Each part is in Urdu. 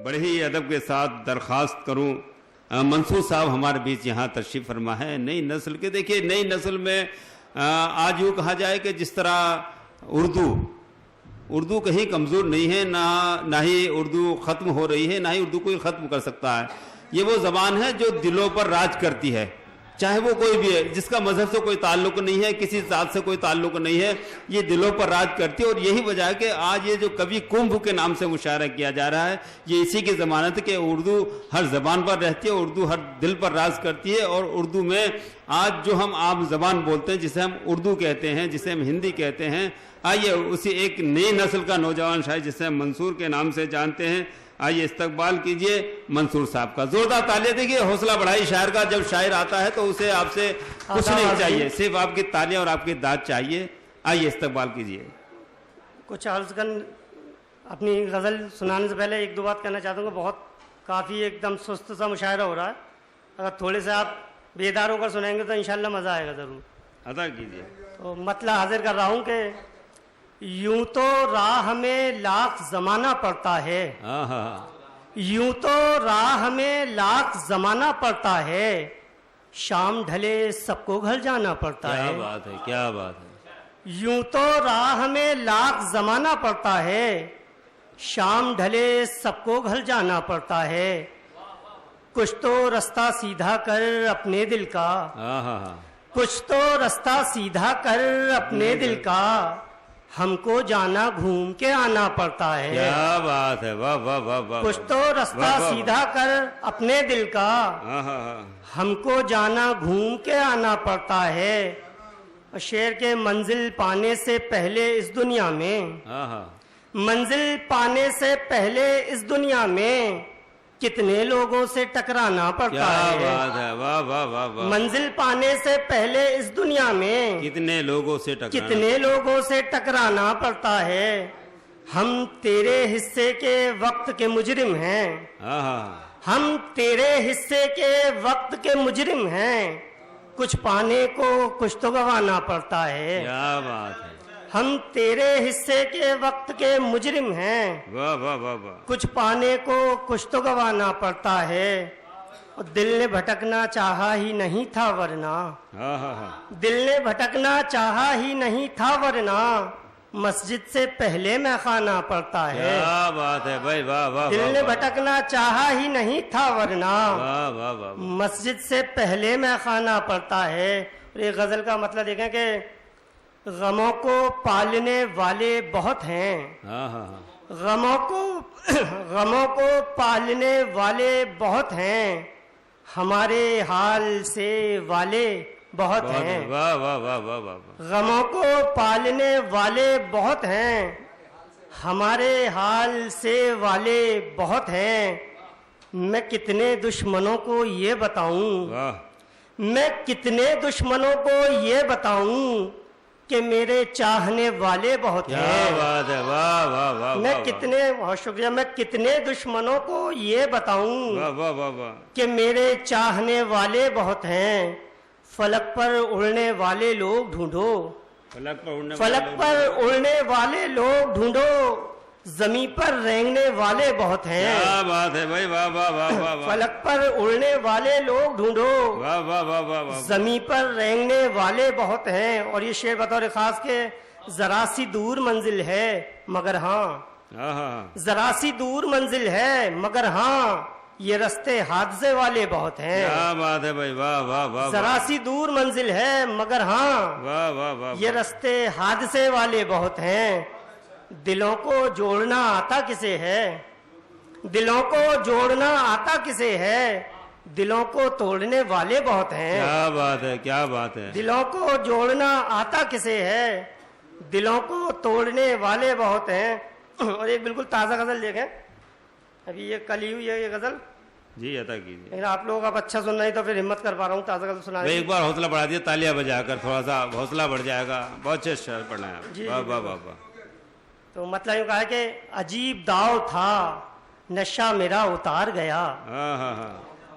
بڑے ہی ادب کے ساتھ درخواست کروں، منصور صاحب ہمارے بیچ یہاں تشریف فرما ہے. نئی نسل کے دیکھیے، نئی نسل میں آج یوں کہا جائے کہ جس طرح اردو کہیں کمزور نہیں ہے، نہ ہی اردو ختم ہو رہی ہے، نہ ہی اردو کوئی ختم کر سکتا ہے. یہ وہ زبان ہے جو دلوں پر راج کرتی ہے، چاہے وہ کوئی بھی ہے، جس کا مذہب سے کوئی تعلق نہیں ہے، کسی ذات سے کوئی تعلق نہیں ہے، یہ دلوں پر راج کرتی ہے. اور یہی وجہ ہے کہ آج یہ جو کبھی کمبھ کے نام سے مشاعرہ کیا جا رہا ہے، یہ اسی کی ضمانت ہے کہ اردو ہر زبان پر رہتی ہے، اردو ہر دل پر راج کرتی ہے. اور اردو میں آج جو ہم عام زبان بولتے ہیں، جسے ہم اردو کہتے ہیں، جسے ہم ہندی کہتے ہیں، آئیے اسی ایک نئی نسل کا نوجوان شاعر جسے ہم منصور کے نام سے جانتے ہیں، آئیے استقبال کیجئے منصور صاحب کا. زوردار تالیاں دیکھیے، حوصلہ بڑھائی شاعر کا. جب شاعر آتا ہے تو اسے آپ سے کچھ نہیں چاہیے، صرف آپ کی تالیاں اور آپ کی داد چاہیے. آئیے استقبال کیجئے. کچھ عرض کر اپنی غزل سنانے سے پہلے ایک دو بات کہنا چاہتا ہوں کہ بہت کافی ایک دم سست سا مشاعرہ ہو رہا ہے. اگر تھوڑے سے آپ بیدار ہو کر سنیں گے تو انشاءاللہ مزہ آئے گا ضرور. ادا کیجئے. تو مطلب حاضر کر رہا ہوں کہ یوں تو راہ میں لاکھ زمانہ پڑتا ہے، یوں تو راہ میں لاکھ زمانہ پڑتا ہے، شام ڈھلے سب کو گھر جانا پڑتا ہے. کیا بات ہے، کیا بات ہے. یوں تو راہ میں لاکھ زمانہ پڑتا ہے، شام ڈھلے سب کو گھر جانا پڑتا ہے، کچھ تو رستہ سیدھا کر اپنے دل کا، کچھ تو رستہ سیدھا کر اپنے دل کا، ہم کو جانا گھوم کے آنا پڑتا ہے. کیا بات ہے، واہ واہ واہ واہ. کچھ تو رستہ سیدھا کر اپنے دل کا، ہم کو جانا گھوم کے آنا پڑتا ہے. شعر کے منزل پانے سے پہلے اس دنیا میں، منزل پانے سے پہلے اس دنیا میں کتنے لوگوں سے ٹکرانا پڑتا ہے. کیا بات ہے، واہ واہ واہ واہ. منزل پانے سے پہلے اس دنیا میں کتنے لوگوں سے ٹکرانا پڑتا ہے. ہم تیرے حصے کے وقت کے مجرم ہیں، ہم تیرے حصے کے وقت کے مجرم ہیں، کچھ پانے کو کچھ تو گوانا پڑتا ہے. کیا بات ہے. ہم تیرے حصے کے وقت کے مجرم ہیں، واہ واہ واہ واہ. کچھ پانے کو کچھ تو گوانا پڑتا ہے. اور دل نے بھٹکنا چاہا ہی نہیں تھا ورنہ، دل نے بھٹکنا چاہا ہی نہیں تھا ورنہ مسجد سے پہلے میں خانہ پڑتا ہے. کیا بات ہے بھائی، واہ واہ. دل نے بھٹکنا چاہا ہی نہیں تھا ورنہ واہ واہ واہ. مسجد سے پہلے میں خانہ پڑتا ہے. اور یہ غزل کا مطلب دیکھیں کہ غموں کو پالنے والے بہت ہیں، غموں کو پالنے والے بہت ہیں، ہمارے حال سے والے بہت ہیں. واہ واہ واہ واہ واہ. غموں کو پالنے والے بہت ہیں، ہمارے حال سے والے بہت ہیں. میں کتنے دشمنوں کو یہ بتاؤں، میں کتنے دشمنوں کو یہ بتاؤں کہ میرے چاہنے والے بہت ہیں. کیا بات ہے، واہ واہ واہ. میں کتنے، بہت شکریہ، میں کتنے دشمنوں کو یہ بتاؤں واہ واہ واہ واہ کہ میرے چاہنے والے بہت ہیں. فلک پر اڑنے والے لوگ ڈھونڈو، فلک پر اڑنے والے لوگ ڈھونڈو، زمین پر رینگنے والے بہت ہیں. کیا بات ہے بھائی، واہ واہ واہ واہ. فلک پر اڑنے والے لوگ ڈھونڈو، واہ واہ واہ واہ واہ. زمین پر رینگنے والے بہت ہیں. اور یہ شعر بطور خاص کے ذرا سی دور منزل ہے مگر ہاں، ذرا سی دور منزل ہے مگر ہاں یہ رستے حادثے والے بہت ہیں. کیا بات ہے بھائی، واہ واہ واہ. ذرا سی دور منزل ہے مگر ہاں واہ واہ واہ. یہ رستے حادثے والے بہت ہیں. دلوں کو جوڑنا آتا کسے ہے، دلوں کو جوڑنا آتا کسے ہے، دلوں کو توڑنے والے بہت ہیں. کیا بات ہے، کیا بات ہے. دلوں کو جوڑنا آتا کسے ہے، دلوں کو توڑنے والے بہت ہیں. اور ایک بالکل تازہ غزل دیکھیں، ابھی یہ کل ہی ہوئی ہے یہ غزل. جی عطا کیجیے. لیکن آپ لوگ اب اچھا سن رہے ہیں تو پھر ہمت کر پا رہا ہوں تازہ غزل سنانے کی. ایک بار حوصلہ بڑھا دیے، تالیاں بجا کر تھوڑا سا حوصلہ بڑھ جائے گا. بہت اچھے شعر پڑھنا ہے. واہ واہ واہ واہ. تو مطلب یوں کہا ہے کہ عجیب داؤ تھا نشہ میرا اتار گیا،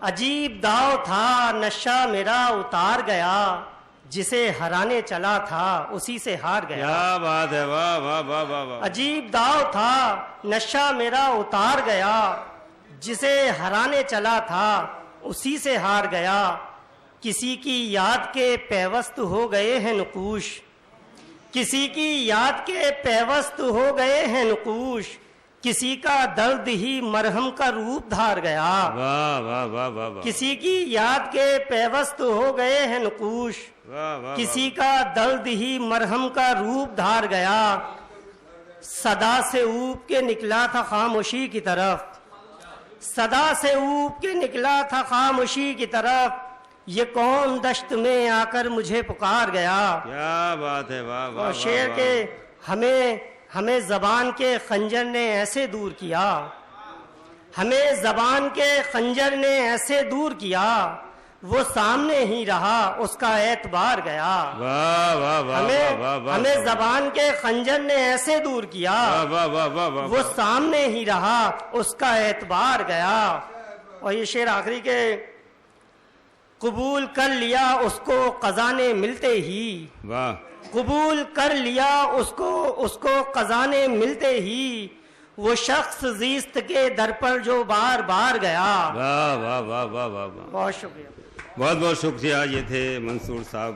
عجیب داؤ تھا نشہ میرا اتار گیا، جسے ہرانے چلا تھا اسی سے ہار گیا. کیا بات ہے، واہ واہ واہ واہ واہ. عجیب داؤ تھا نشہ میرا اتار گیا، جسے ہرانے چلا تھا اسی سے ہار گیا، کسی کی یاد کے پیوست ہو گئے ہیں نقوش، کسی کی یاد کے پیوست ہو گئے ہیں نقوش، کسی کا درد ہی مرہم کا روپ دھار گیا، واہ واہ واہ واہ واہ، کسی کی یاد کے پیوست ہو گئے ہیں نقوش، واہ واہ، کسی کا درد ہی مرہم کا روپ دھار گیا، صدا سے اوب کے نکلا تھا خاموشی کی طرف، صدا سے اوب کے نکلا تھا خاموشی کی طرف، یہ کون دشت میں آ کر مجھے پکار گیا۔ کیا بات ہے، واہ واہ اور واہ شعر واہ۔ کے ہمیں زبان کے خنجر نے ایسے دور کیا، ہمیں زبان کے خنجر نے ایسے دور کیا، وہ سامنے ہی رہا اس کا اعتبار گیا۔ واہ واہ واہ واہ واہ، ہمیں زبان کے خنجر نے ایسے دور کیا، واہ واہ واہ واہ، وہ سامنے ہی رہا اس کا اعتبار گیا۔ اور یہ شعر آخری کے قبول کر لیا اس کو قضا نے ملتے ہی، واہ، قبول کر لیا اس کو قضا نے ملتے ہی، وہ شخص زیست کے در پر جو بار بار گیا۔ واہ واہ واہ واہ واہ واہ، بہت شکریہ۔ بہت بہت شکریہ۔ یہ تھے منصور صاحب۔